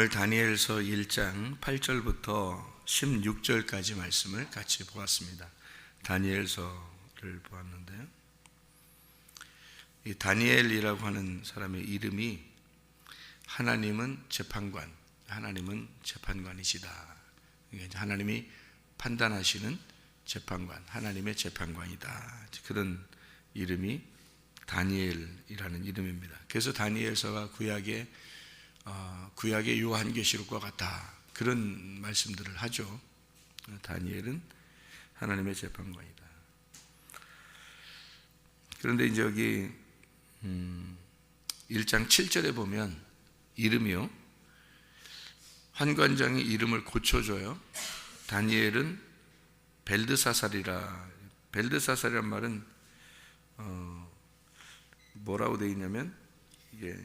오늘 다니엘서 1장 8절부터 16절까지 말씀을 같이 보았습니다. 다니엘서를 보았는데요. 이 다니엘이라고 하는 사람의 이름이 하나님은 재판관, 하나님은 재판관이시다. 하나님이 판단하시는 재판관, 하나님의 재판관이다. 그런 이름이 다니엘이라는 이름입니다. 그래서 다니엘서가 구약의 요한계시록과 같다, 그런 말씀들을 하죠. 다니엘은 하나님의 재판관이다. 그런데 이제 여기 1장 7절에 보면 이름이요, 환관장이 이름을 고쳐줘요. 다니엘은 벨드사살이란 말은 뭐라고 되어 있냐면, 이게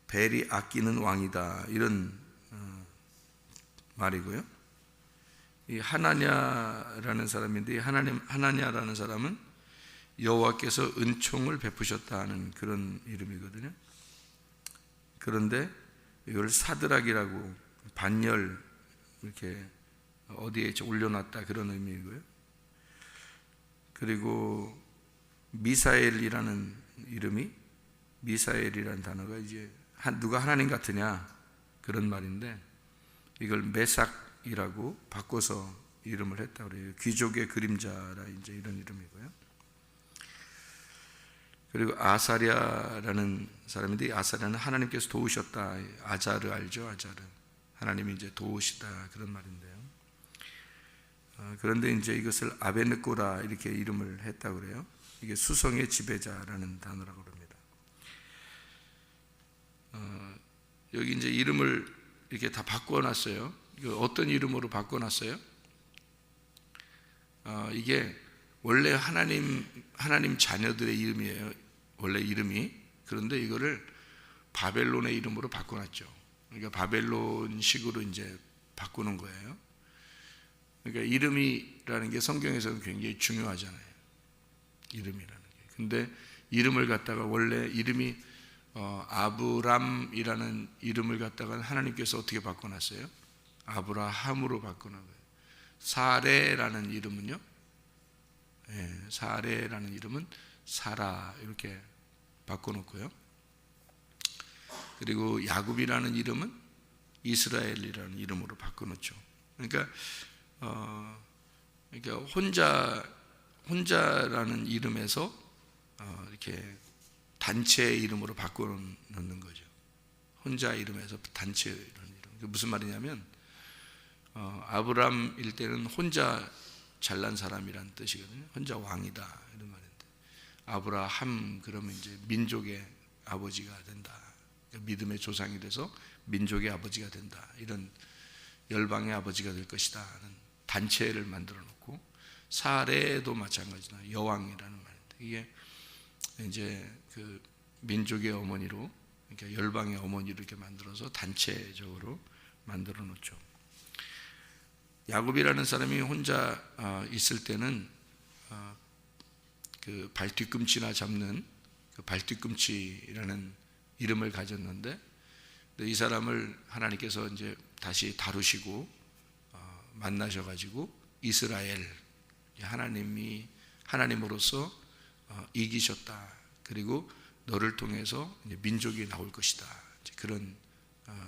벨이 아끼는 왕이다, 이런 말이고요. 이 하나냐라는 사람인데, 이 하나냐라는 사람은 여호와께서 은총을 베푸셨다는 그런 이름이거든요. 그런데 이걸 사드락이라고, 반열 이렇게 어디에 올려놨다, 그런 의미이고요. 그리고 미사엘이라는 이름이, 미사엘이라는 단어가 이제 누가 하나님 같으냐, 그런 말인데, 이걸 메삭이라고 바꿔서 이름을 했다고 그래요. 귀족의 그림자라, 이제 이런 이름이고요. 그리고 아사랴라는 사람인데, 아사랴는 하나님께서 도우셨다, 아자르 알죠? 아자르, 하나님이 이제 도우시다, 그런 말인데요. 그런데 이제 이것을 아베느꼬라 이렇게 이름을 했다고 그래요. 이게 수성의 지배자라는 단어라고 합니다. 여기 이제 이름을 이렇게 다 바꿔놨어요. 어떤 이름으로 바꿔놨어요? 이게 원래 하나님 자녀들의 이름이에요, 원래 이름이. 그런데 이거를 바벨론의 이름으로 바꿔놨죠. 그러니까 바벨론식으로 이제 바꾸는 거예요. 그러니까 이름이라는 게 성경에서는 굉장히 중요하잖아요, 이름이라는 게. 근데 이름을 갖다가, 원래 이름이 아브람이라는 이름을 갖다가 하나님께서 어떻게 바꿔놨어요? 아브라함으로 바꾸는 거예요. 사레라는 이름은요, 사레라는 이름은 사라, 이렇게 바꿔놓고요. 그리고 야곱이라는 이름은 이스라엘이라는 이름으로 바꿔놓죠. 그러니까 혼자라는 이름에서 이렇게 단체의 이름으로 바꿔놓는 거죠. 혼자 이름에서 단체 이런 이름. 무슨 말이냐면, 아브람일 때는 혼자 잘난 사람이란 뜻이거든요. 혼자 왕이다, 이런 말인데, 아브라함 그러면 이제 민족의 아버지가 된다, 믿음의 조상이 돼서 민족의 아버지가 된다, 이런 열방의 아버지가 될 것이다 하는 단체를 만들어 놓고, 사레도 마찬가지다, 여왕이라는 말인데, 이게 이제 그 민족의 어머니로, 그러니까 열방의 어머니로 이렇게 만들어서 단체적으로 만들어 놓죠. 야곱이라는 사람이 혼자 있을 때는 그 발뒤꿈치나 잡는 그 발뒤꿈치라는 이름을 가졌는데, 이 사람을 하나님께서 이제 다시 다루시고 만나셔가지고 이스라엘, 하나님으로서 이기셨다, 그리고 너를 통해서 이제 민족이 나올 것이다, 그런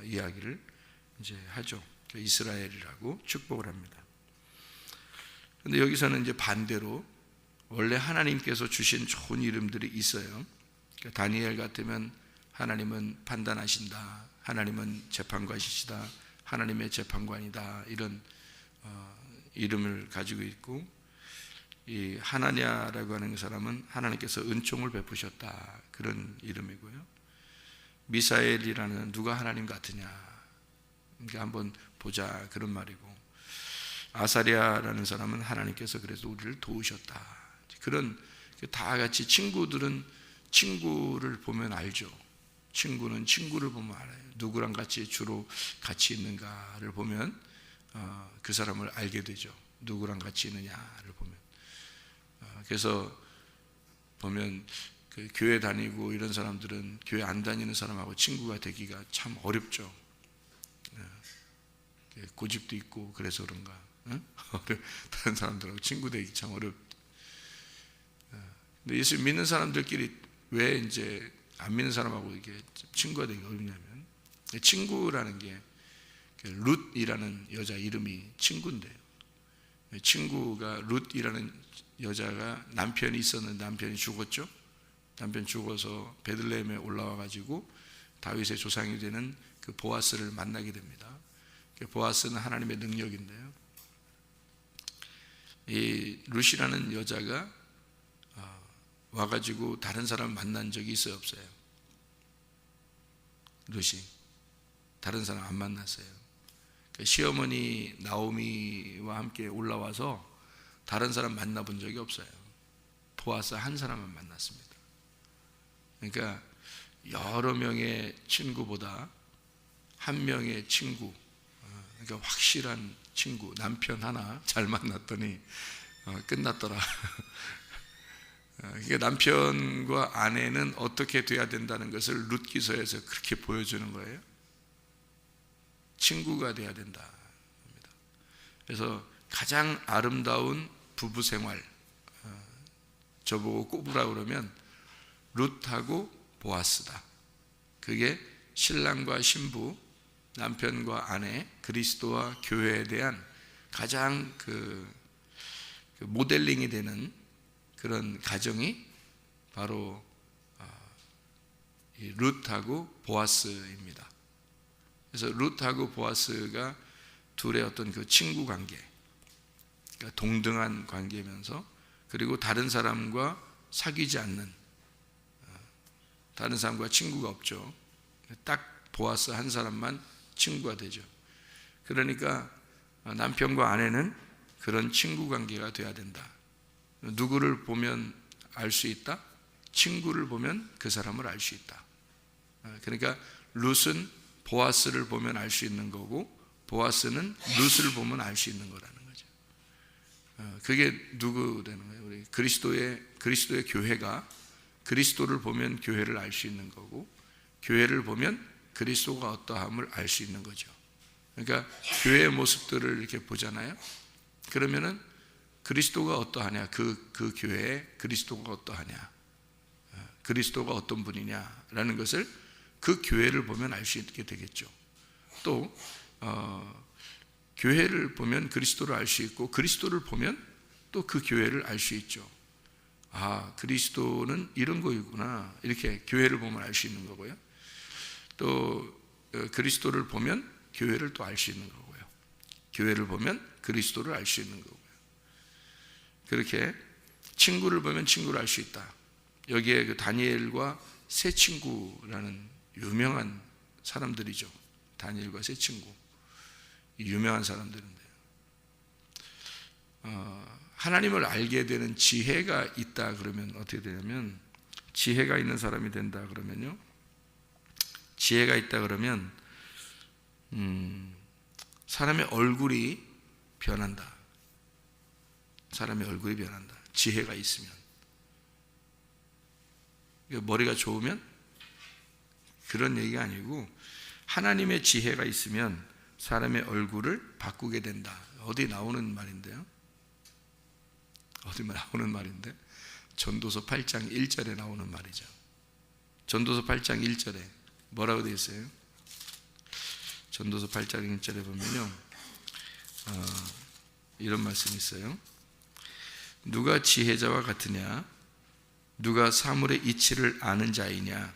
이야기를 이제 하죠. 이스라엘이라고 축복을 합니다. 그런데 여기서는 이제 반대로 원래 하나님께서 주신 좋은 이름들이 있어요. 그러니까 다니엘 같으면 하나님은 판단하신다, 하나님은 재판관이시다, 하나님의 재판관이다, 이런 이름을 가지고 있고, 이 하나냐라고 하는 사람은 하나님께서 은총을 베푸셨다, 그런 이름이고요. 미사엘이라는, 누가 하나님 같으냐, 그러니까 한번 보자, 그런 말이고, 아사랴라는 사람은 하나님께서 그래서 우리를 도우셨다, 그런, 다 같이 친구를 보면 알죠. 친구는 친구를 보면 알아요. 누구랑 주로 같이 있는가를 보면 그 사람을 알게 되죠. 누구랑 같이 있느냐를 보면. 그래서 보면 교회 다니고 이런 사람들은 교회 안 다니는 사람하고 친구가 되기가 참 어렵죠. 고집도 있고 그래서 그런가? 응? 다른 사람들하고 친구 되기 참 어렵다. 근데 예수 믿는 사람들끼리 왜 이제 안 믿는 사람하고 이게 친구가 되기 어렵냐면, 친구라는 게 룻이라는 여자 이름이 친구인데요. 친구가 룻이라는 여자가 남편이 있었는데 남편이 죽었죠. 남편 죽어서 베들레헴에 올라와 가지고 다윗의 조상이 되는 그 보아스를 만나게 됩니다. 보아스는 하나님의 능력인데요, 이 룻이라는 여자가 와가지고 다른 사람 만난 적이 있어요, 없어요? 룻이 다른 사람 안 만났어요. 시어머니 나오미와 함께 올라와서 다른 사람 만나본 적이 없어요. 보아스 한 사람만 만났습니다. 그러니까 여러 명의 친구보다 한 명의 친구, 그러니까 확실한 친구, 남편 하나 잘 만났더니 끝났더라. 그러니까 남편과 아내는 어떻게 돼야 된다는 것을 룻기서에서 그렇게 보여주는 거예요. 친구가 돼야 된다. 그래서 가장 아름다운 부부 생활, 저보고 꼽으라 그러면 룻하고 보아스다. 그게 신랑과 신부, 남편과 아내, 그리스도와 교회에 대한 가장 그 모델링이 되는 그런 가정이 바로 이 룻하고 보아스입니다. 그래서 룻하고 보아스가 둘의 어떤 그 친구 관계, 그러니까 동등한 관계면서, 그리고 다른 사람과 사귀지 않는, 다른 사람과 친구가 없죠. 딱 보아스 한 사람만 친구가 되죠. 그러니까 남편과 아내는 그런 친구 관계가 돼야 된다. 누구를 보면 알 수 있다? 친구를 보면 그 사람을 알 수 있다. 그러니까 룻은 보아스를 보면 알 수 있는 거고, 보아스는 룻을 보면 알 수 있는 거라는 거죠. 그게 누구 되는 거예요? 우리 그리스도의 교회가 그리스도를 보면 교회를 알 수 있는 거고, 교회를 보면 그리스도가 어떠함을 알 수 있는 거죠. 그러니까 교회의 모습들을 이렇게 보잖아요. 그러면은 그리스도가 어떠하냐, 그 교회에 그리스도가 어떠하냐, 그리스도가 어떤 분이냐라는 것을 그 교회를 보면 알 수 있게 되겠죠. 또 교회를 보면 그리스도를 알 수 있고, 그리스도를 보면 또 그 교회를 알 수 있죠. 아, 그리스도는 이런 거이구나, 이렇게 교회를 보면 알 수 있는 거고요. 또 그리스도를 보면 교회를 또 알 수 있는 거고요. 교회를 보면 그리스도를 알 수 있는 거고요. 그렇게 친구를 보면 친구를 알 수 있다. 여기에 그 다니엘과 세 친구라는 유명한 사람들이죠. 다니엘과 세 친구, 유명한 사람들인데요. 하나님을 알게 되는 지혜가 있다 그러면 어떻게 되냐면, 지혜가 있는 사람이 된다 그러면요, 지혜가 있다 그러면 사람의 얼굴이 변한다. 사람의 얼굴이 변한다. 지혜가 있으면. 머리가 좋으면 그런 얘기가 아니고, 하나님의 지혜가 있으면 사람의 얼굴을 바꾸게 된다. 어디 나오는 말인데요? 어디 나오는 말인데? 전도서 8장 1절에 나오는 말이죠. 전도서 8장 1절에 뭐라고 되어 있어요? 전도서 8장 1절에 보면요, 이런 말씀이 있어요. 누가 지혜자와 같으냐? 누가 사물의 이치를 아는 자이냐?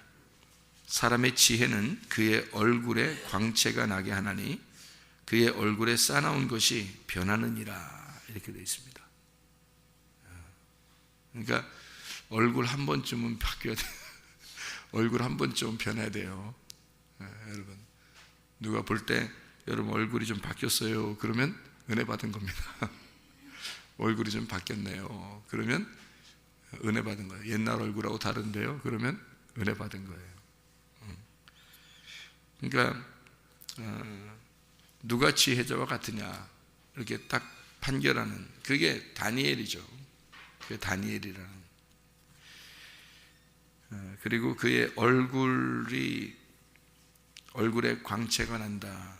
사람의 지혜는 그의 얼굴에 광채가 나게 하나니 그의 얼굴에 싸나운 것이 변하느니라. 이렇게 되어 있습니다. 그러니까 얼굴 한 번쯤은 바뀌어야 돼요. 얼굴 한 번쯤은 변해야 돼요. 여러분, 누가 볼 때 여러분 얼굴이 좀 바뀌었어요 그러면 은혜 받은 겁니다. 얼굴이 좀 바뀌었네요 그러면 은혜 받은 거예요. 옛날 얼굴하고 다른데요 그러면 은혜 받은 거예요. 그러니까 누가 지혜자와 같으냐 이렇게 딱 판결하는 그게 다니엘이죠. 그게 다니엘이라는. 그리고 그의 얼굴에 광채가 난다.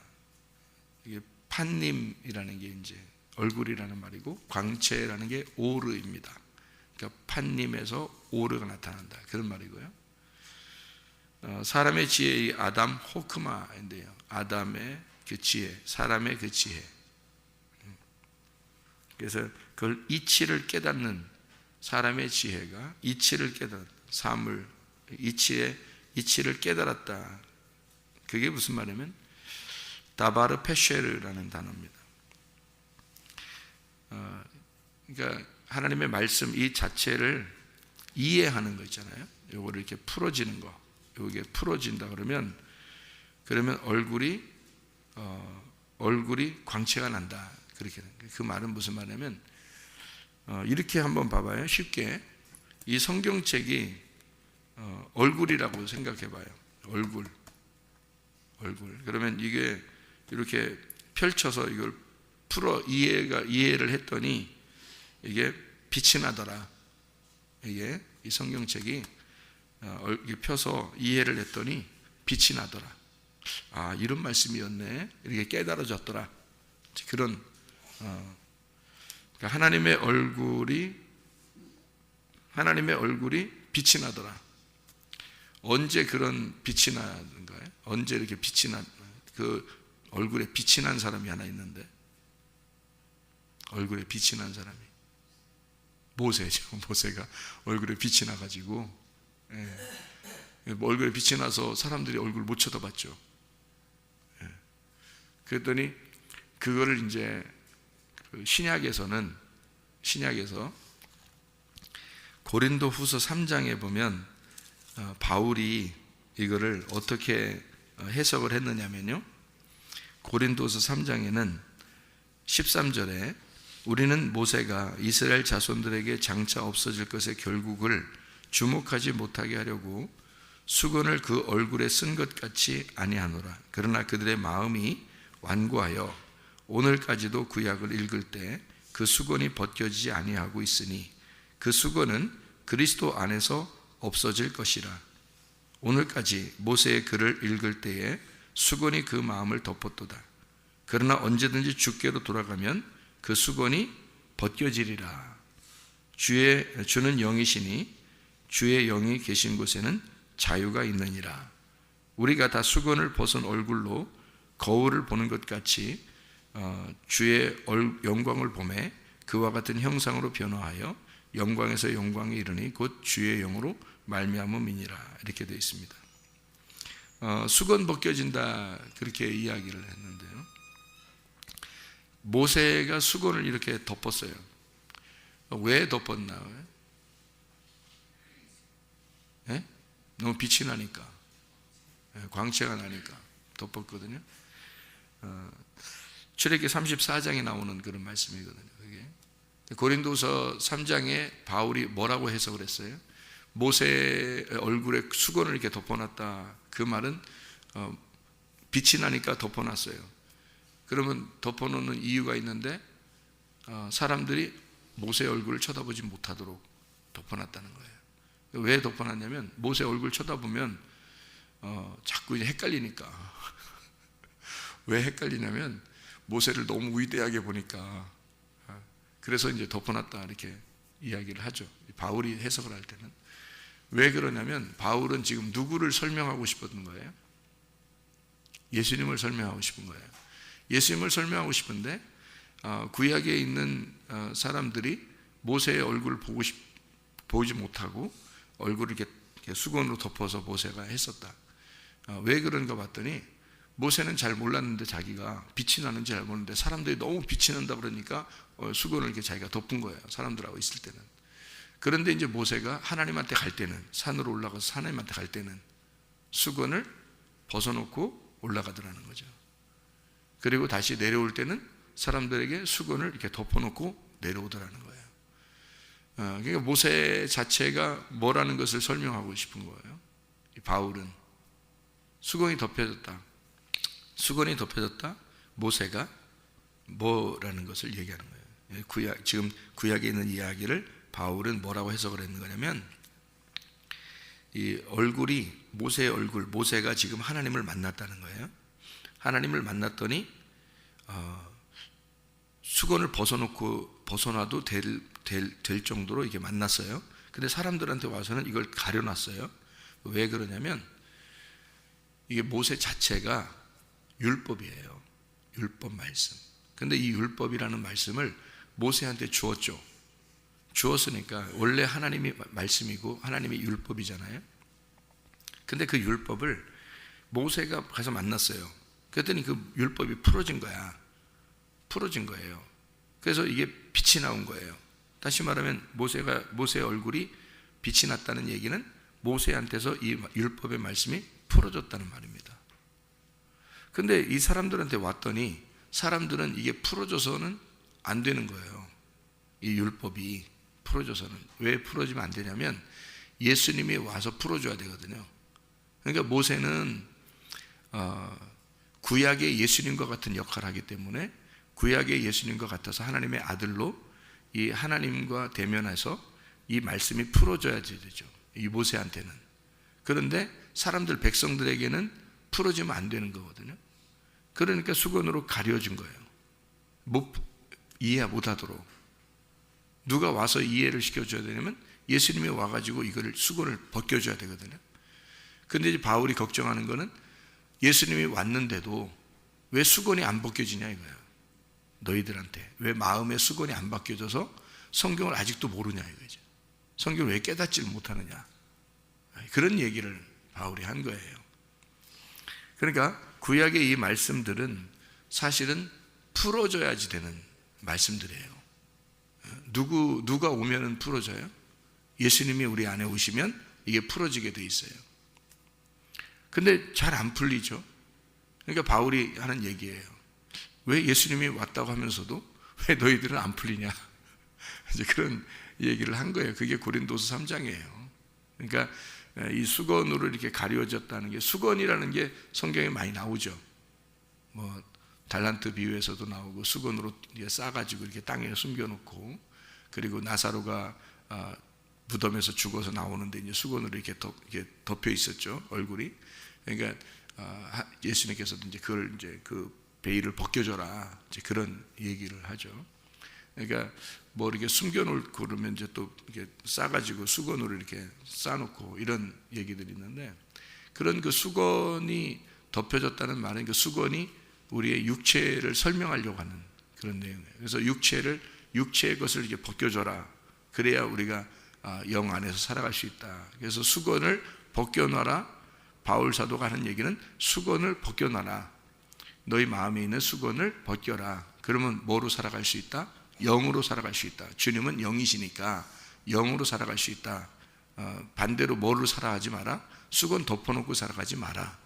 이게 판님이라는 게 이제 얼굴이라는 말이고, 광채라는 게 오르입니다. 그러니까 판님에서 오르가 나타난다, 그런 말이고요. 사람의 지혜의 아담 호크마인데요. 아담의 그 지혜, 사람의 그 지혜. 그래서 그걸 이치를 깨닫는 사람의 지혜가 이치를 깨닫는 사물, 이치를 깨달았다. 그게 무슨 말이냐면 다바르 페쉐르라는 단어입니다. 그러니까 하나님의 말씀 이 자체를 이해하는 거 있잖아요. 요거를 이렇게 풀어지는 거, 요게 풀어진다 그러면 얼굴이 광채가 난다. 그렇게 그 말은 무슨 말이냐면 이렇게 한번 봐봐요. 쉽게 이 성경책이 얼굴이라고 생각해봐요. 얼굴. 그러면 이게 이렇게 펼쳐서 이걸 이해를 했더니 이게 빛이 나더라. 이게 이 성경책이 이렇게 펴서 이해를 했더니 빛이 나더라. 아, 이런 말씀이었네. 이렇게 깨달아졌더라. 그런 그러니까 하나님의 얼굴이 빛이 나더라. 언제 그런 빛이 나는가요? 언제 이렇게 빛이 그 얼굴에 빛이 난 사람이 하나 있는데, 얼굴에 빛이 난 사람이 모세죠. 모세가 얼굴에 빛이 나가지고, 얼굴에 빛이 나서 사람들이 얼굴 못 쳐다봤죠. 그랬더니 그거를 이제 신약에서 고린도후서 3장에 보면 바울이 이거를 어떻게 해석을 했느냐면요, 고린도서 3장에는 13절에 우리는 모세가 이스라엘 자손들에게 장차 없어질 것의 결국을 주목하지 못하게 하려고 수건을 그 얼굴에 쓴 것 같이 아니하노라. 그러나 그들의 마음이 완고하여 오늘까지도 구약을 읽을 때 그 수건이 벗겨지지 아니하고 있으니 그 수건은 그리스도 안에서 없어질 것이라. 오늘까지 모세의 글을 읽을 때에 수건이 그 마음을 덮었도다. 그러나 언제든지 주께로 돌아가면 그 수건이 벗겨지리라. 주는 영이시니 주의 영이 계신 곳에는 자유가 있느니라. 우리가 다 수건을 벗은 얼굴로 거울을 보는 것 같이 주의 영광을 보매 그와 같은 형상으로 변화하여 영광에서 영광에 이르니 곧 주의 영으로 말미암음이니라. 이렇게 되어 있습니다. 수건 벗겨진다, 그렇게 이야기를 했는데요, 모세가 수건을 이렇게 덮었어요. 왜 덮었나? 너무 빛이 나니까, 광채가 나니까 덮었거든요. 출애굽기 34장에 나오는 그런 말씀이거든요. 그게 고린도서 3장에 바울이 뭐라고 해석을 했어요? 모세의 얼굴에 수건을 이렇게 덮어놨다. 그 말은 빛이 나니까 덮어놨어요. 그러면 덮어놓는 이유가 있는데 사람들이 모세의 얼굴을 쳐다보지 못하도록 덮어놨다는 거예요. 왜 덮어놨냐면 모세 얼굴 쳐다보면 자꾸 이제 헷갈리니까. 왜 헷갈리냐면 모세를 너무 위대하게 보니까. 그래서 이제 덮어놨다, 이렇게 이야기를 하죠. 바울이 해석을 할 때는. 왜 그러냐면 바울은 지금 누구를 설명하고 싶었던 거예요? 예수님을 설명하고 싶은 거예요. 예수님을 설명하고 싶은데 구약에 있는 사람들이 모세의 얼굴을 보지 못하고 얼굴을 이렇게 수건으로 덮어서 모세가 했었다. 왜 그런가 봤더니 모세는 잘 몰랐는데, 자기가 빛이 나는지 잘 모르는데 사람들이 너무 빛이 난다 그러니까 수건을 이렇게 자기가 덮은 거예요, 사람들하고 있을 때는. 그런데 이제 모세가 하나님한테 갈 때는, 산으로 올라가서 하나님한테 갈 때는 수건을 벗어놓고 올라가더라는 거죠. 그리고 다시 내려올 때는 사람들에게 수건을 이렇게 덮어놓고 내려오더라는 거예요. 그러니까 모세 자체가 뭐라는 것을 설명하고 싶은 거예요. 바울은 수건이 덮여졌다. 수건이 덮여졌다. 모세가 뭐라는 것을 얘기하는 거예요. 지금 구약에 있는 이야기를 바울은 뭐라고 해석을 했는 거냐면, 이 얼굴이 모세의 얼굴, 모세가 지금 하나님을 만났다는 거예요. 하나님을 만났더니 수건을 벗어놔도 될 정도로 이게 만났어요. 근데 사람들한테 와서는 이걸 가려놨어요. 왜 그러냐면 이게 모세 자체가 율법이에요. 율법 말씀. 근데 이 율법이라는 말씀을 모세한테 주었죠. 주었으니까 원래 하나님이 말씀이고 하나님이 율법이잖아요. 근데 그 율법을 모세가 가서 만났어요. 그랬더니 그 율법이 풀어진 거예요. 그래서 이게 빛이 나온 거예요. 다시 말하면 모세의 얼굴이 빛이 났다는 얘기는 모세한테서 이 율법의 말씀이 풀어졌다는 말입니다. 근데 이 사람들한테 왔더니 사람들은 이게 풀어져서는 안 되는 거예요. 이 율법이 풀어져서는. 왜 풀어지면 안 되냐면 예수님이 와서 풀어줘야 되거든요. 그러니까 모세는 구약의 예수님과 같은 역할을 하기 때문에 구약의 예수님과 같아서 하나님의 아들로 이 하나님과 대면해서 이 말씀이 풀어져야 되죠. 이 모세한테는. 그런데 사람들 백성들에게는 풀어지면 안 되는 거거든요. 그러니까 수건으로 가려준 거예요. 이해 못하도록. 누가 와서 이해를 시켜줘야 되냐면 예수님이 와가지고 이거를 수건을 벗겨줘야 되거든요. 근데 이제 바울이 걱정하는 거는 예수님이 왔는데도 왜 수건이 안 벗겨지냐 이거예요. 너희들한테 왜 마음의 수건이 안 벗겨져서 성경을 아직도 모르냐 이거죠. 성경을 왜 깨닫지를 못하느냐. 그런 얘기를 바울이 한 거예요. 그러니까 구약의 이 말씀들은 사실은 풀어져야지 되는 말씀들이에요. 누가 오면은 풀어져요? 예수님이 우리 안에 오시면 이게 풀어지게 돼 있어요. 근데 잘 안 풀리죠. 그러니까 바울이 하는 얘기예요. 왜 예수님이 왔다고 하면서도 왜 너희들은 안 풀리냐? 이제 그런 얘기를 한 거예요. 그게 고린도서 3장이에요. 그러니까 이 수건으로 이렇게 가려졌다는 게, 수건이라는 게 성경에 많이 나오죠. 뭐 달란트 비유에서도 나오고, 수건으로 싸가지고 이렇게 땅에 숨겨놓고, 그리고 나사로가 무덤에서 죽어서 나오는데 이제 수건으로 이렇게 덮여 있었죠, 얼굴이. 그러니까 예수님께서도 이제 그걸 이제 그 베일을 벗겨줘라, 이제 그런 얘기를 하죠. 그러니까 뭐 이렇게 숨겨놓고 그러면 이제 또 이렇게 싸가지고 수건으로 이렇게 싸놓고 이런 얘기들이 있는데, 그런 그 수건이 덮여졌다는 말은 그 수건이 우리의 육체를 설명하려고 하는 그런 내용이에요. 그래서 육체의 것을 이렇게 벗겨줘라. 그래야 우리가 영 안에서 살아갈 수 있다. 그래서 수건을 벗겨놔라. 바울 사도가 하는 얘기는 수건을 벗겨놔라. 너희 마음에 있는 수건을 벗겨라. 그러면 뭐로 살아갈 수 있다? 영으로 살아갈 수 있다. 주님은 영이시니까 영으로 살아갈 수 있다. 반대로 뭐로 살아가지 마라? 수건 덮어놓고 살아가지 마라.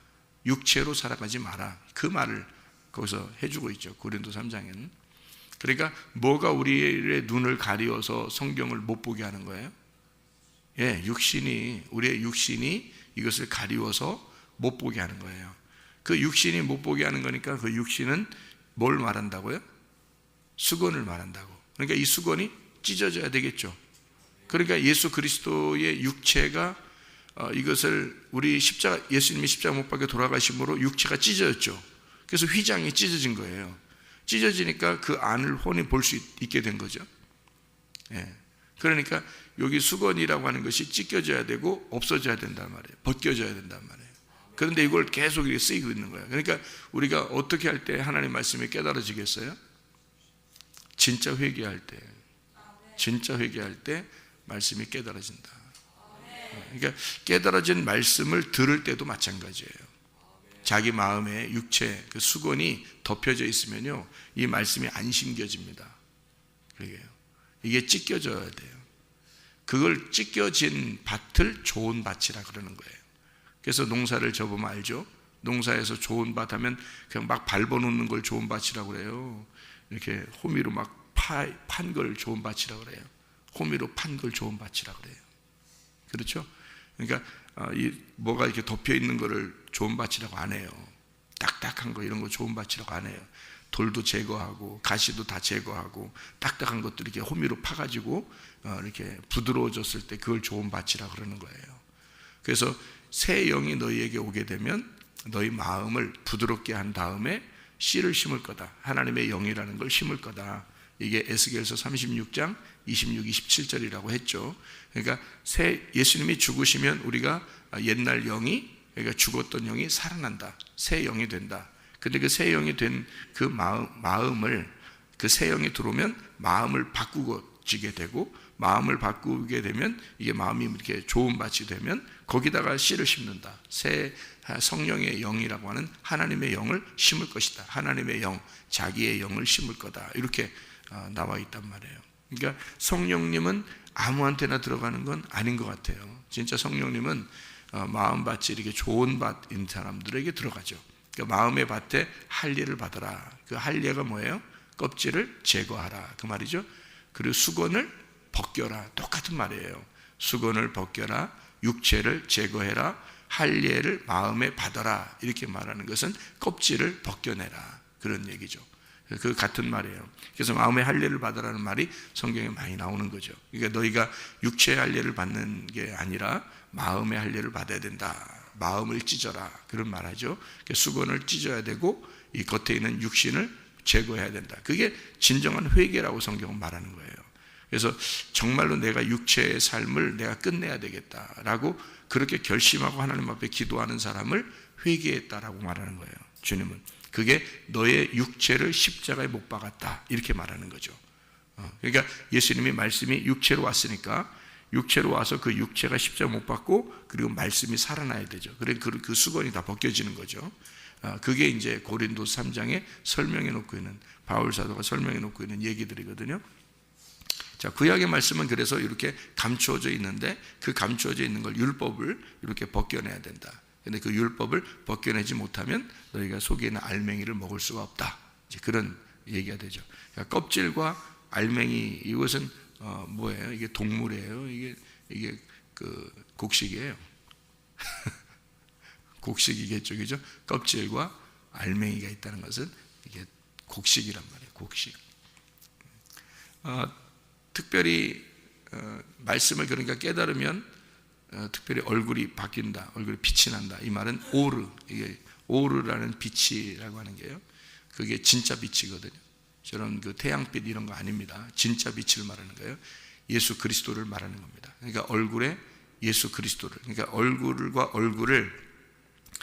육체로 살아가지 마라. 그 말을 거기서 해주고 있죠, 고린도 3장에는. 그러니까 뭐가 우리의 눈을 가리워서 성경을 못 보게 하는 거예요? 예, 우리의 육신이 이것을 가리워서 못 보게 하는 거예요. 그 육신이 못 보게 하는 거니까 그 육신은 뭘 말한다고요? 수건을 말한다고. 그러니까 이 수건이 찢어져야 되겠죠. 그러니까 예수 그리스도의 육체가 이것을 예수님이 십자가 못 박혀 돌아가심으로 육체가 찢어졌죠. 그래서 휘장이 찢어진 거예요. 찢어지니까 그 안을 혼이 볼 수 있게 된 거죠. 예. 그러니까 여기 수건이라고 하는 것이 찢겨져야 되고 없어져야 된단 말이에요. 벗겨져야 된단 말이에요. 그런데 이걸 계속 이렇게 쓰이고 있는 거예요. 그러니까 우리가 어떻게 할 때 하나님 말씀이 깨달아지겠어요? 진짜 회개할 때 말씀이 깨달아진다. 그러니까 깨달아진 말씀을 들을 때도 마찬가지예요. 자기 마음에 육체 그 수건이 덮여져 있으면요, 이 말씀이 안 심겨집니다. 그러게요. 이게 찢겨져야 돼요. 그걸 찢겨진 밭을 좋은 밭이라 그러는 거예요. 그래서 농사를 접으면 알죠? 농사에서 좋은 밭 하면 그냥 막 밟아놓는 걸 좋은 밭이라고 그래요. 이렇게 호미로 막 판 걸 좋은 밭이라고 그래요. 호미로 판 걸 좋은 밭이라고 그래요. 그렇죠? 그러니까 뭐가 이렇게 덮여 있는 거를 좋은 밭이라고 안 해요. 딱딱한 거 이런 거 좋은 밭이라고 안 해요. 돌도 제거하고 가시도 다 제거하고 딱딱한 것들 이렇게 호미로 파가지고 이렇게 부드러워졌을 때 그걸 좋은 밭이라 그러는 거예요. 그래서 새 영이 너희에게 오게 되면 너희 마음을 부드럽게 한 다음에 씨를 심을 거다. 하나님의 영이라는 걸 심을 거다. 이게 에스겔서 36장 26, 27절이라고 했죠. 그러니까 예수님이 죽으시면 우리가 옛날 영이, 그러니까 죽었던 영이 살아난다. 새 영이 된다. 근데 그 새 영이 된 그 마음을, 그 새 영이 들어오면 마음을 바꾸어지게 되고, 마음을 바꾸게 되면 이게 마음이 이렇게 좋은 밭이 되면 거기다가 씨를 심는다. 새 성령의 영이라고 하는 하나님의 영을 심을 것이다. 하나님의 영, 자기의 영을 심을 거다. 이렇게 나와 있단 말이에요. 그러니까 성령님은 아무한테나 들어가는 건 아닌 것 같아요. 진짜 성령님은 마음밭이 이렇게 좋은 밭인 사람들에게 들어가죠. 그러니까 마음의 밭에 할례를 받아라. 그 할례가 뭐예요? 껍질을 제거하라, 그 말이죠. 그리고 수건을 벗겨라, 똑같은 말이에요. 수건을 벗겨라, 육체를 제거해라, 할례를 마음에 받아라, 이렇게 말하는 것은 껍질을 벗겨내라, 그런 얘기죠. 그 같은 말이에요. 그래서 마음의 할례를 받으라는 말이 성경에 많이 나오는 거죠. 그러니까 너희가 육체의 할례를 받는 게 아니라 마음의 할례를 받아야 된다. 마음을 찢어라, 그런 말하죠. 수건을 찢어야 되고 이 겉에 있는 육신을 제거해야 된다. 그게 진정한 회개라고 성경은 말하는 거예요. 그래서 정말로 내가 육체의 삶을 내가 끝내야 되겠다라고 그렇게 결심하고 하나님 앞에 기도하는 사람을 회개했다라고 말하는 거예요. 주님은 그게 너의 육체를 십자가에 못 박았다, 이렇게 말하는 거죠. 그러니까 예수님이 말씀이 육체로 왔으니까 육체로 와서 그 육체가 십자가 못 박고 그리고 말씀이 살아나야 되죠. 그래서 그 수건이 다 벗겨지는 거죠. 그게 이제 고린도서 3장에 설명해 놓고 있는, 바울 사도가 설명해 놓고 있는 얘기들이거든요. 자, 구약의 말씀은 그래서 이렇게 감추어져 있는데 그 감추어져 있는 걸, 율법을 이렇게 벗겨내야 된다. 근데 그 율법을 벗겨내지 못하면 너희가 속에 있는 알맹이를 먹을 수가 없다. 이제 그런 얘기가 되죠. 그러니까 껍질과 알맹이, 이것은 뭐예요? 이게 동물이에요. 이게 그 곡식이에요. 곡식이겠죠, 그죠? 껍질과 알맹이가 있다는 것은 이게 곡식이란 말이에요. 곡식. 특별히 말씀을 그러니까 깨달으면 특별히 얼굴이 바뀐다, 얼굴에 빛이 난다. 이 말은 오르, 이게 오르라는 빛이라고 하는 게요. 그게 진짜 빛이거든요. 저런 그 태양빛 이런 거 아닙니다. 진짜 빛을 말하는 거예요. 예수 그리스도를 말하는 겁니다. 그러니까 얼굴에 예수 그리스도를, 그러니까 얼굴과 얼굴을,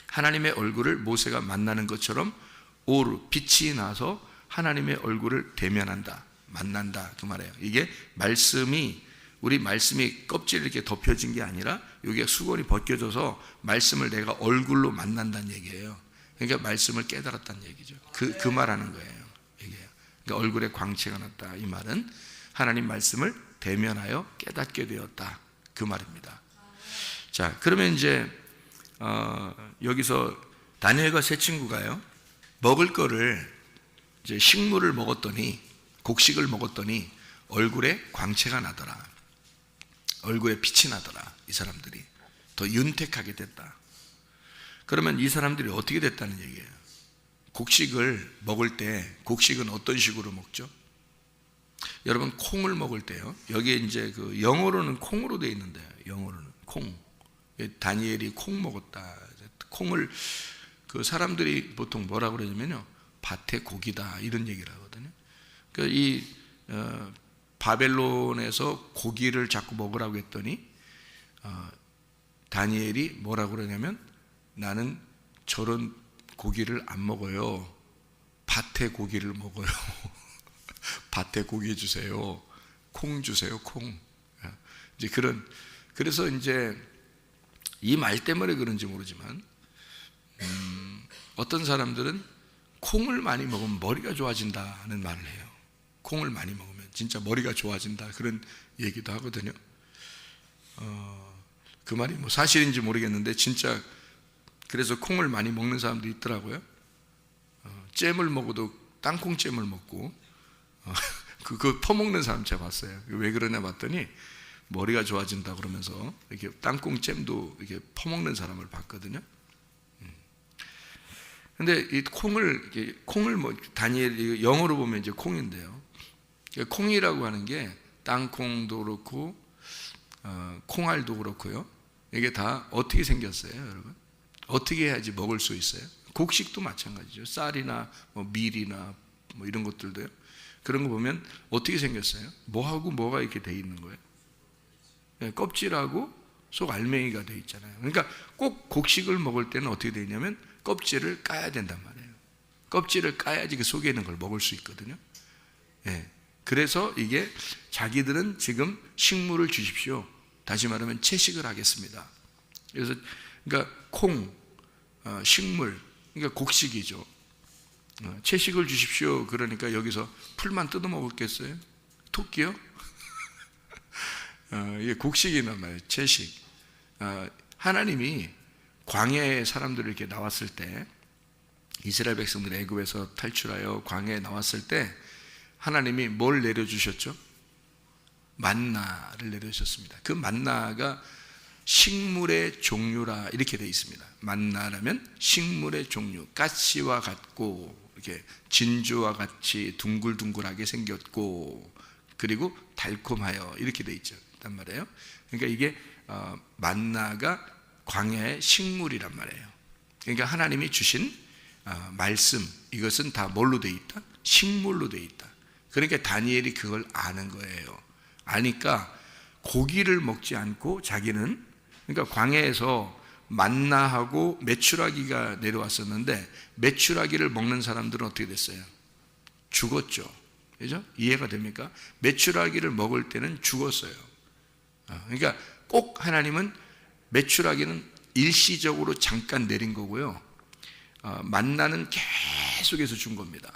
하나님의 얼굴을 모세가 만나는 것처럼 오르, 빛이 나서 하나님의 얼굴을 대면한다, 만난다, 그 말이에요. 이게 말씀이, 우리 말씀이 껍질이 이렇게 덮여진 게 아니라 여기에 수건이 벗겨져서 말씀을 내가 얼굴로 만난다는 얘기예요. 그러니까 말씀을 깨달았다는 얘기죠. 그 말하는 거예요. 그러니까 얼굴에 광채가 났다, 이 말은 하나님 말씀을 대면하여 깨닫게 되었다, 그 말입니다. 자, 그러면 이제 여기서 다니엘과 세 친구가요, 먹을 거를 이제 식물을 먹었더니, 곡식을 먹었더니 얼굴에 광채가 나더라, 얼굴에 빛이 나더라. 이 사람들이 더 윤택하게 됐다. 그러면 이 사람들이 어떻게 됐다는 얘기예요? 곡식을 먹을 때, 곡식은 어떤 식으로 먹죠? 여러분, 콩을 먹을 때요, 여기에 이제 그 영어로는 콩으로 되어 있는데, 영어로는 콩, 다니엘이 콩 먹었다. 콩을 그 사람들이 보통 뭐라고 그러냐면요, 밭의 고기다, 이런 얘기를 하거든요. 그러니까 이 바벨론에서 고기를 자꾸 먹으라고 했더니 다니엘이 뭐라고 그러냐면, 나는 저런 고기를 안 먹어요. 밭의 고기를 먹어요. 밭에 고기 주세요. 콩 주세요. 콩. 이제 그래서 이제 이 말 때문에 그런지 모르지만 어떤 사람들은 콩을 많이 먹으면 머리가 좋아진다는 말을 해요. 콩을 많이 먹으면 진짜 머리가 좋아진다, 그런 얘기도 하거든요. 그 말이 뭐 사실인지 모르겠는데 진짜 그래서 콩을 많이 먹는 사람도 있더라고요. 잼을 먹어도 땅콩잼을 먹고 그거 퍼먹는 사람 제가 봤어요. 왜 그러냐 봤더니 머리가 좋아진다 그러면서 이렇게 땅콩잼도 이렇게 퍼먹는 사람을 봤거든요. 근데 이 콩을 뭐 다니엘 영어로 보면 이제 콩인데요. 콩이라고 하는 게 땅콩도 그렇고 콩알도 그렇고요. 이게 다 어떻게 생겼어요, 여러분? 어떻게 해야지 먹을 수 있어요? 곡식도 마찬가지죠. 쌀이나 뭐 밀이나 뭐 이런 것들도요. 그런 거 보면 어떻게 생겼어요? 뭐하고 뭐가 이렇게 돼 있는 거예요? 네, 껍질하고 속 알맹이가 돼 있잖아요. 그러니까 꼭 곡식을 먹을 때는 어떻게 되냐면 껍질을 까야 된단 말이에요. 껍질을 까야지 그 속에 있는 걸 먹을 수 있거든요. 네. 그래서 이게 자기들은 지금 식물을 주십시오. 다시 말하면 채식을 하겠습니다. 그래서 그러니까 콩, 식물, 그러니까 곡식이죠. 채식을 주십시오. 그러니까 여기서 풀만 뜯어 먹었겠어요? 토끼요? 이게 곡식이란 말이에요. 채식. 하나님이 광야에 사람들이 이렇게 나왔을 때, 이스라엘 백성들 애굽에서 탈출하여 광야에 나왔을 때 하나님이 뭘 내려주셨죠? 만나를 내려주셨습니다. 그 만나가 식물의 종류라 이렇게 되어 있습니다. 만나라면 식물의 종류, 가시와 같고 이렇게 진주와 같이 둥글둥글하게 생겼고 그리고 달콤하여 이렇게 되어 있죠. 단 말이에요. 그러니까 이게 만나가 광야의 식물이란 말이에요. 그러니까 하나님이 주신 말씀, 이것은 다 뭘로 되어 있다? 식물로 되어 있다. 그러니까 다니엘이 그걸 아는 거예요. 아니까 고기를 먹지 않고 자기는, 그러니까 광야에서 만나하고 메추라기가 내려왔었는데 메추라기를 먹는 사람들은 어떻게 됐어요? 죽었죠. 그죠? 이해가 됩니까? 메추라기를 먹을 때는 죽었어요. 그러니까 꼭 하나님은 메추라기는 일시적으로 잠깐 내린 거고요. 만나는 계속해서 준 겁니다.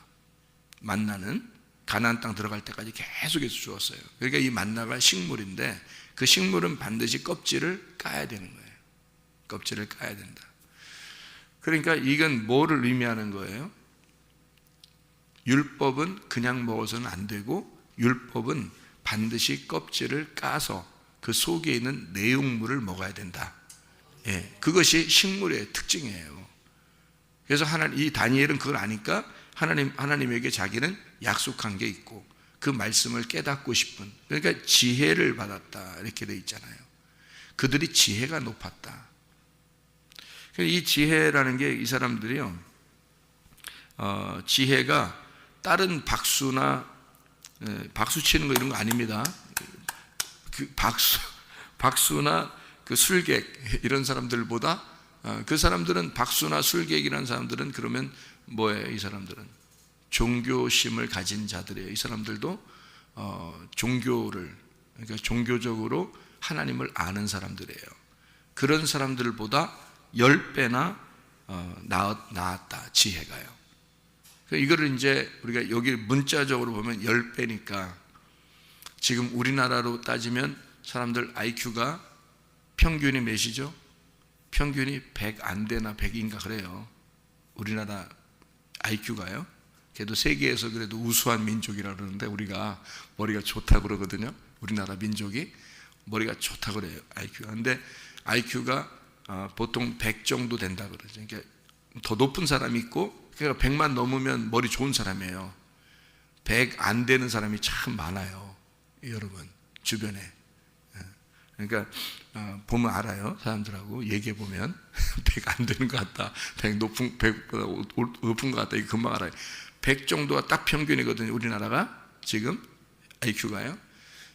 만나는 가나안 땅 들어갈 때까지 계속해서 주었어요. 그러니까 이 만나가 식물인데 그 식물은 반드시 껍질을 까야 되는 거예요. 껍질을 까야 된다. 그러니까 이건 뭐를 의미하는 거예요? 율법은 그냥 먹어서는 안 되고 율법은 반드시 껍질을 까서 그 속에 있는 내용물을 먹어야 된다. 예, 그것이 식물의 특징이에요. 그래서 이 다니엘은 그걸 아니까 하나님에게 자기는 약속한 게 있고 그 말씀을 깨닫고 싶은, 그러니까 지혜를 받았다 이렇게 돼 있잖아요. 그들이 지혜가 높았다. 이 지혜라는 게 이 사람들이요, 지혜가 다른 박수나 박수 치는 거 이런 거 아닙니다. 그 박수나 그 술객 이런 사람들보다 그 사람들은 박수나 술객이라는 사람들은 그러면 뭐예요? 이 사람들은 종교심을 가진 자들이에요. 이 사람들도 종교를, 그러니까 종교적으로 하나님을 아는 사람들이에요. 그런 사람들보다 10배나 나았다, 지혜가요. 이거를 이제 우리가 여기 문자적으로 보면 10배니까 지금 우리나라로 따지면 사람들 IQ가 평균이 몇이죠? 평균이 100 안 되나 100인가 그래요. 우리나라 IQ가요. 그래도 세계에서 그래도 우수한 민족이라 그러는데 우리가 머리가 좋다고 그러거든요. 우리나라 민족이 머리가 좋다고 그래요, IQ가. 근데 IQ가 보통 100 정도 된다 그러죠. 그러니까 더 높은 사람이 있고, 그러니까 100만 넘으면 머리 좋은 사람이에요. 100 안 되는 사람이 참 많아요, 여러분 주변에. 그러니까 보면 알아요. 사람들하고 얘기해 보면 100 안 되는 것 같다, 100보다 높은 것 같다, 이거 금방 알아요. 100 정도가 딱 평균이거든요. 우리나라가 지금 IQ가요.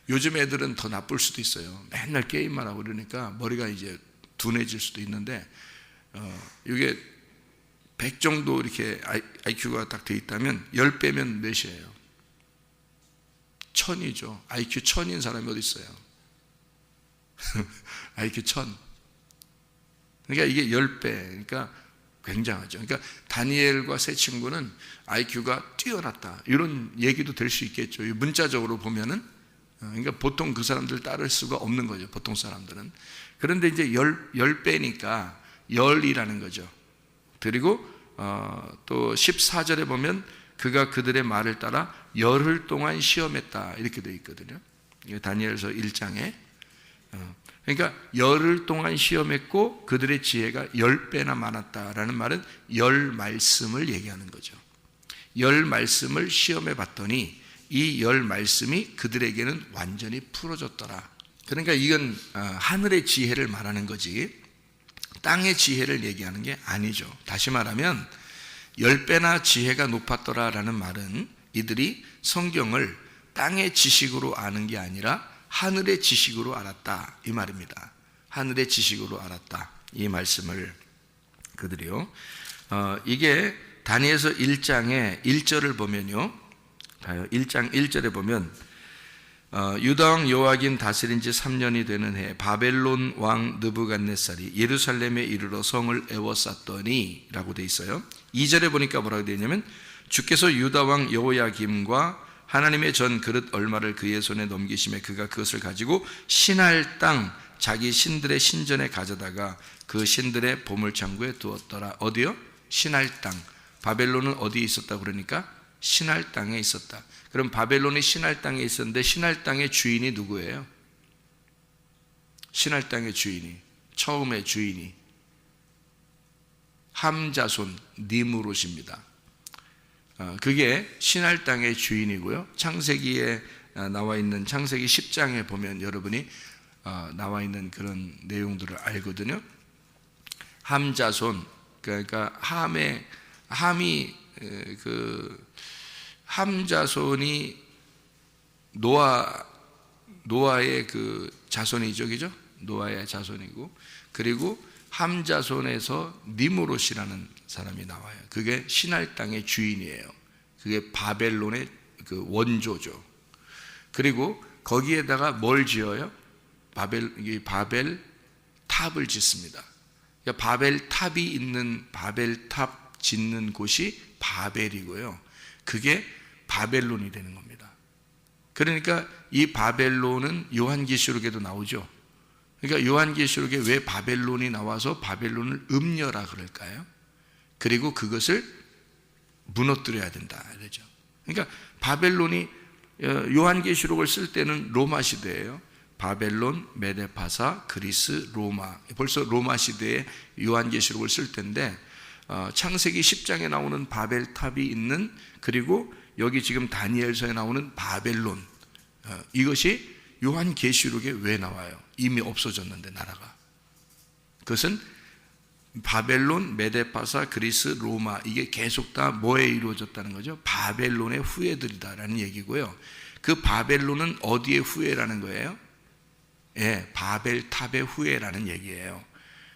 요즘 애들은 더 나쁠 수도 있어요. 맨날 게임만 하고 그러니까 머리가 이제 둔해질 수도 있는데, 이게 100 정도 이렇게 IQ가 딱 돼 있다면 10배면 몇이에요? 1000이죠. IQ 1000인 사람이 어디 있어요? IQ 1000. 그러니까 이게 10배. 그러니까 굉장하죠. 그러니까 다니엘과 세 친구는 IQ가 뛰어났다, 이런 얘기도 될 수 있겠죠. 문자적으로 보면은. 그러니까 보통 그 사람들 따를 수가 없는 거죠, 보통 사람들은. 그런데 이제 10배니까 열이라는 거죠. 그리고 또 14절에 보면 그가 그들의 말을 따라 열흘 동안 시험했다, 이렇게 되어 있거든요. 다니엘서 1장에. 그러니까 열흘 동안 시험했고 그들의 지혜가 10배나 많았다라는 말은 열 말씀을 얘기하는 거죠. 열 말씀을 시험해 봤더니 이 열 말씀이 그들에게는 완전히 풀어졌더라. 그러니까 이건 하늘의 지혜를 말하는 거지 땅의 지혜를 얘기하는 게 아니죠. 다시 말하면 10배나 지혜가 높았더라라는 말은 이들이 성경을 땅의 지식으로 아는 게 아니라 하늘의 지식으로 알았다 이 말입니다. 하늘의 지식으로 알았다 이 말씀을 그들이요. 이게 다니엘서 1장의 1절을 보면요. 1장 1절에 보면 유다 왕 여호야긴 다스린 지 3년이 되는 해 바벨론 왕 느부갓네살이 예루살렘에 이르러 성을 에워쌌더니 라고 돼 있어요. 2절에 보니까 뭐라고 되어 있냐면 주께서 유다 왕 여호야김과 하나님의 전 그릇 얼마를 그의 손에 넘기심에 그가 그것을 가지고 신할 땅 자기 신들의 신전에 가져다가 그 신들의 보물창고에 두었더라. 어디요? 신할 땅. 바벨론은 어디에 있었다 그러니까 신할 땅에 있었다. 그럼 바벨론이 신할 땅에 있었는데 신할 땅의 주인이 누구예요? 신할 땅의 주인이, 처음의 주인이 함자손 니무롯입니다. 그게 신할 땅의 주인이고요. 창세기에 나와 있는 창세기 10장에 보면 여러분이 나와 있는 그런 내용들을 알거든요. 함자손, 그러니까 함이 함자손이 노아의 그 자손이죠, 그죠? 노아의 자손이고, 그리고 함자손에서 니무롯이라는 사람이 나와요. 그게 신할 땅의 주인이에요. 그게 바벨론의 그 원조죠. 그리고 거기에다가 뭘 지어요? 바벨 탑을 짓습니다. 그러니까 바벨 탑이 있는 바벨 탑 짓는 곳이 바벨이고요. 그게 바벨론이 되는 겁니다. 그러니까 이 바벨론은 요한계시록에도 나오죠. 그러니까 요한계시록에 왜 바벨론이 나와서 바벨론을 음녀라 그럴까요? 그리고 그것을 무너뜨려야 된다 이러죠. 그러니까 바벨론이 요한계시록을 쓸 때는 로마 시대예요. 바벨론, 메데파사, 그리스, 로마. 벌써 로마 시대에 요한계시록을 쓸 때인데 창세기 10장에 나오는 바벨탑이 있는, 그리고 여기 지금 다니엘서에 나오는 바벨론, 이것이 요한계시록에 왜 나와요? 이미 없어졌는데 나라가. 그것은 바벨론, 메데파사, 그리스, 로마, 이게 계속 다 뭐에 이루어졌다는 거죠? 바벨론의 후예들이다라는 얘기고요. 그 바벨론은 어디의 후예라는 거예요? 예, 바벨탑의 후예라는 얘기예요.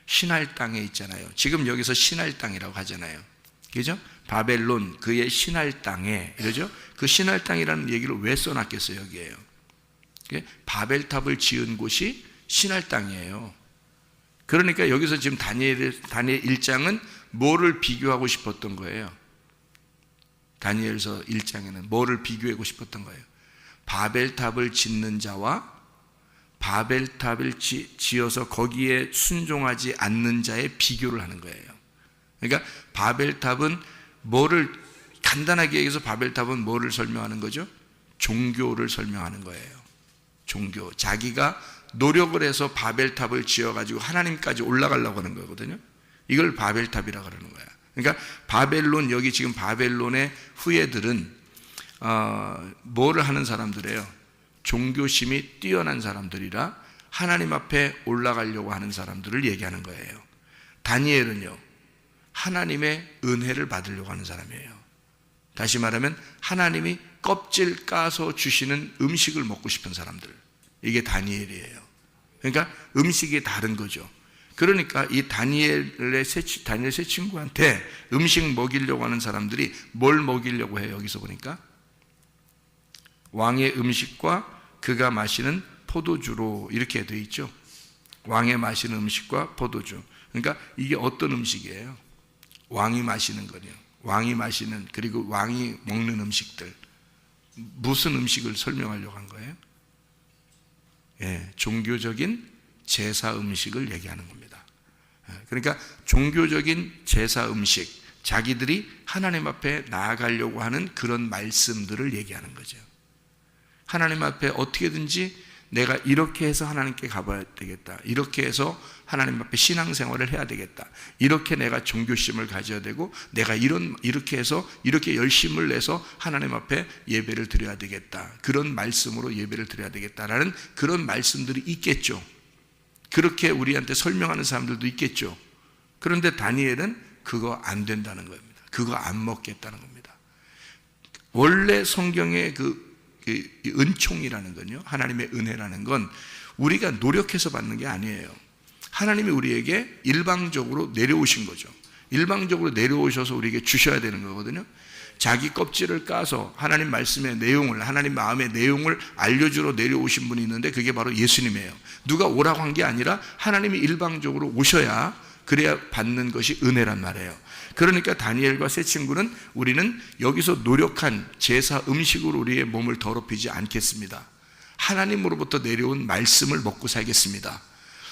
신할 땅에 있잖아요. 지금 여기서 신할 땅이라고 하잖아요. 그죠? 바벨론, 그의 신할 땅에, 이러죠? 그 신할 땅이라는 얘기를 왜 써놨겠어요, 여기에요? 바벨탑을 지은 곳이 신할 땅이에요. 그러니까 여기서 지금 다니엘 1장은 뭐를 비교하고 싶었던 거예요? 다니엘서 1장에는 뭐를 비교하고 싶었던 거예요? 바벨탑을 짓는 자와 바벨탑을 지어서 거기에 순종하지 않는 자의 비교를 하는 거예요. 그러니까 바벨탑은 뭐를, 간단하게 얘기해서 바벨탑은 뭐를 설명하는 거죠? 종교를 설명하는 거예요. 종교. 자기가 노력을 해서 바벨탑을 지어가지고 하나님까지 올라가려고 하는 거거든요. 이걸 바벨탑이라고 그러는 거야. 그러니까 바벨론, 여기 지금 바벨론의 후예들은 뭐를 하는 사람들이에요? 종교심이 뛰어난 사람들이라 하나님 앞에 올라가려고 하는 사람들을 얘기하는 거예요. 다니엘은요, 하나님의 은혜를 받으려고 하는 사람이에요. 다시 말하면 하나님이 껍질 까서 주시는 음식을 먹고 싶은 사람들, 이게 다니엘이에요. 그러니까 음식이 다른 거죠. 그러니까 이 다니엘 세 친구한테 음식 먹이려고 하는 사람들이 뭘 먹이려고 해요? 여기서 보니까 왕의 음식과 그가 마시는 포도주로 이렇게 되어 있죠. 왕의 마시는 음식과 포도주. 그러니까 이게 어떤 음식이에요? 왕이 마시는 거예요. 왕이 마시는, 그리고 왕이 먹는 음식들. 무슨 음식을 설명하려고 한 거예요? 예, 종교적인 제사 음식을 얘기하는 겁니다. 그러니까 종교적인 제사 음식, 자기들이 하나님 앞에 나아가려고 하는 그런 말씀들을 얘기하는 거죠. 하나님 앞에 어떻게든지 내가 이렇게 해서 하나님께 가봐야 되겠다. 이렇게 해서 하나님 앞에 신앙생활을 해야 되겠다. 이렇게 내가 종교심을 가져야 되고, 내가 이렇게 해서 이렇게 열심을 내서 하나님 앞에 예배를 드려야 되겠다. 그런 말씀으로 예배를 드려야 되겠다라는 그런 말씀들이 있겠죠. 그렇게 우리한테 설명하는 사람들도 있겠죠. 그런데 다니엘은 그거 안 된다는 겁니다. 그거 안 먹겠다는 겁니다. 원래 성경의 그 은총이라는 건요, 하나님의 은혜라는 건 우리가 노력해서 받는 게 아니에요. 하나님이 우리에게 일방적으로 내려오신 거죠. 일방적으로 내려오셔서 우리에게 주셔야 되는 거거든요. 자기 껍질을 까서 하나님 말씀의 내용을, 하나님 마음의 내용을 알려주러 내려오신 분이 있는데 그게 바로 예수님이에요. 누가 오라고 한 게 아니라 하나님이 일방적으로 오셔야, 그래야 받는 것이 은혜란 말이에요. 그러니까 다니엘과 세 친구는 우리는 여기서 노력한 제사 음식으로 우리의 몸을 더럽히지 않겠습니다. 하나님으로부터 내려온 말씀을 먹고 살겠습니다.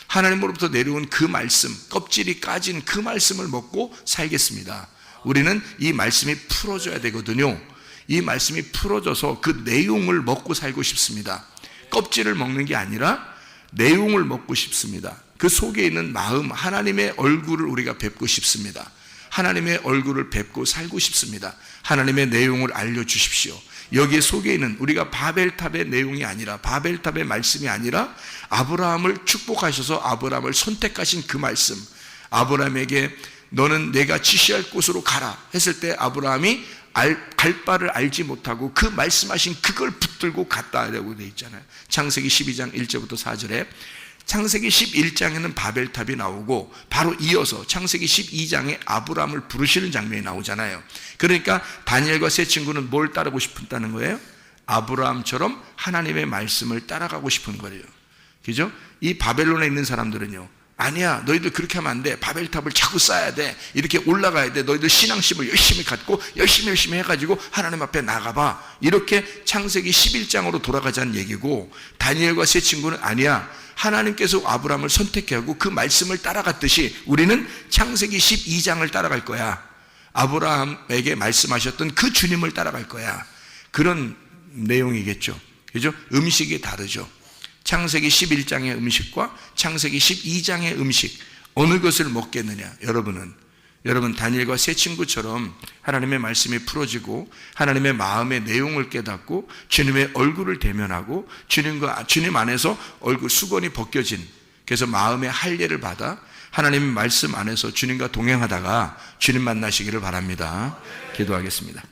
하나님으로부터 내려온 그 말씀, 껍질이 까진 그 말씀을 먹고 살겠습니다. 우리는 이 말씀이 풀어져야 되거든요. 이 말씀이 풀어져서 그 내용을 먹고 살고 싶습니다. 껍질을 먹는 게 아니라 내용을 먹고 싶습니다. 그 속에 있는 마음, 하나님의 얼굴을 우리가 뵙고 싶습니다. 하나님의 얼굴을 뵙고 살고 싶습니다. 하나님의 내용을 알려주십시오. 여기에 속에 있는, 우리가 바벨탑의 내용이 아니라, 바벨탑의 말씀이 아니라 아브라함을 축복하셔서 아브라함을 선택하신 그 말씀, 아브라함에게 너는 내가 지시할 곳으로 가라 했을 때 아브라함이 갈 바를 알지 못하고 그 말씀하신 그걸 붙들고 갔다라고 되어 있잖아요. 창세기 12장 1절부터 4절에 창세기 11장에는 바벨탑이 나오고 바로 이어서 창세기 12장에 아브라함을 부르시는 장면이 나오잖아요. 그러니까 다니엘과 세 친구는 뭘 따르고 싶다는 거예요? 아브라함처럼 하나님의 말씀을 따라가고 싶은 거예요. 그죠? 이 바벨론에 있는 사람들은요, 아니야, 너희들 그렇게 하면 안 돼. 바벨탑을 자꾸 쌓아야 돼. 이렇게 올라가야 돼. 너희들 신앙심을 열심히 갖고 열심히 해가지고 하나님 앞에 나가봐. 이렇게 창세기 11장으로 돌아가자는 얘기고, 다니엘과 세 친구는 아니야, 하나님께서 아브라함을 선택하고 그 말씀을 따라갔듯이 우리는 창세기 12장을 따라갈 거야. 아브라함에게 말씀하셨던 그 주님을 따라갈 거야. 그런 내용이겠죠. 그죠? 음식이 다르죠. 창세기 11장의 음식과 창세기 12장의 음식, 어느 것을 먹겠느냐? 여러분 다니엘과 세 친구처럼 하나님의 말씀이 풀어지고 하나님의 마음의 내용을 깨닫고 주님의 얼굴을 대면하고 주님 안에서 얼굴 수건이 벗겨진, 그래서 마음의 할례를 받아 하나님의 말씀 안에서 주님과 동행하다가 주님 만나시기를 바랍니다. 기도하겠습니다.